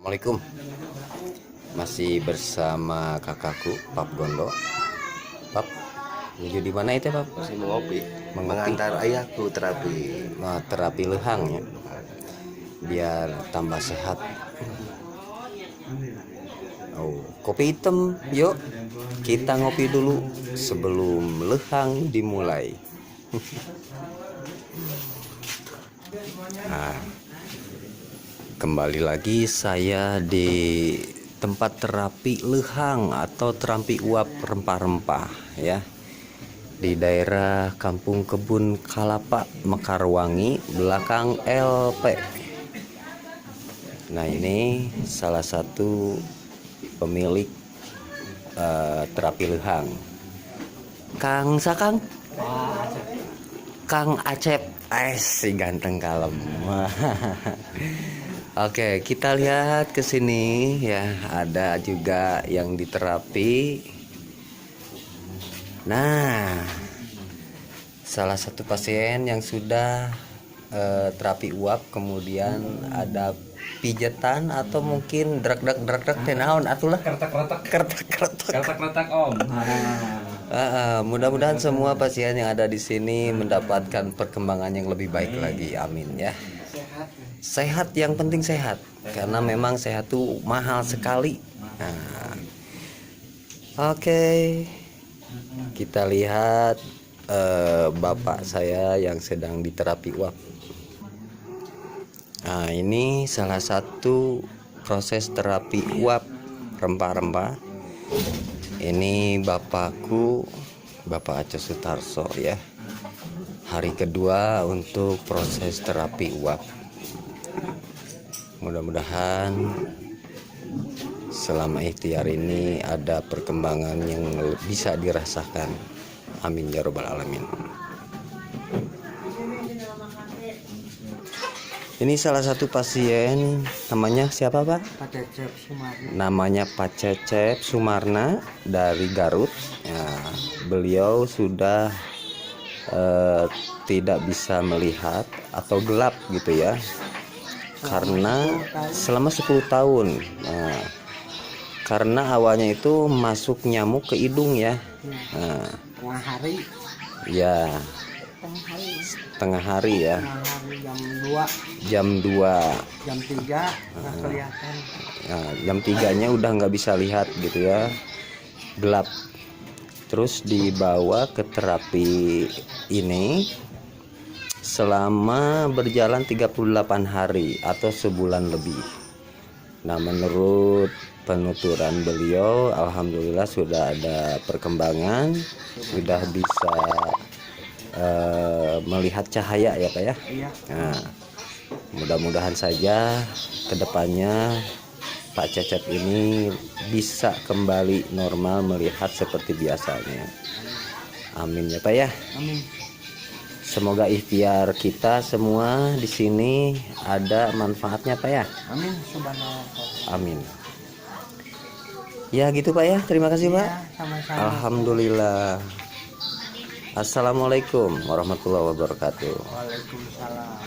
Assalamualaikum. Masih bersama kakakku Pap Gondo. Pap, menuju di mana itu Pap? Masih mengopi. Mengopi. Mengantar ayahku terapi. Nah, terapi lehang ya, biar tambah sehat. Oh, kopi hitam, yuk kita ngopi dulu sebelum lehang dimulai. Nah, kembali lagi saya di tempat terapi lehang atau terapi uap rempah-rempah ya, di daerah Kampung Kebun Kalapa, Mekarwangi, belakang LP. Nah, ini salah satu pemilik terapi lehang, Kang Sakang, Kang Acep, si ganteng kalem. Oke, kita lihat ke sini ya, ada juga yang diterapi. Nah, salah satu pasien yang sudah terapi uap, kemudian ada pijetan atau mungkin drak tenaon atulah Kertak om. mudah-mudahan semua pasien yang ada di sini mendapatkan perkembangan yang lebih baik lagi, amin ya. Sehat, yang penting sehat, karena memang sehat tuh mahal sekali. Nah, oke, kita lihat bapak saya yang sedang diterapi uap. Nah, ini salah satu proses terapi uap rempah-rempah. Ini bapakku, Bapak Aceh Sutarso ya. Hari kedua untuk proses terapi uap. Mudah-mudahan selama ikhtiar ini ada perkembangan yang bisa dirasakan. Amin ya robbal alamin. Ini salah satu pasien, namanya siapa Pak? Pak Cecep Sumarna. Namanya Pak Cecep Sumarna dari Garut ya, beliau sudah tidak bisa melihat atau gelap gitu ya, karena selama 10 tahun. Nah, karena awalnya itu masuk nyamuk ke hidung ya. Nah, Tengah hari. ya, Tengah hari. tengah hari ya, Tengah hari jam 2, jam 2. jam 3 nggak kelihatan. Nah, jam 3-nya udah nggak bisa lihat gitu ya, gelap. Terus dibawa ke terapi ini selama berjalan 38 hari atau sebulan lebih. Nah, menurut penuturan beliau, alhamdulillah sudah ada perkembangan, sudah bisa melihat cahaya ya Pak ya. Iya. Nah, mudah-mudahan saja kedepannya Pak Cecep ini bisa kembali normal, melihat seperti biasanya. Amin ya Pak ya. Amin. Semoga ikhtiar kita semua di sini ada manfaatnya Pak ya. Amin. Subhanallah. Amin. Ya gitu Pak ya. Terima kasih Pak. Iya, sama-sama. Alhamdulillah. Assalamualaikum warahmatullahi wabarakatuh. Waalaikumsalam.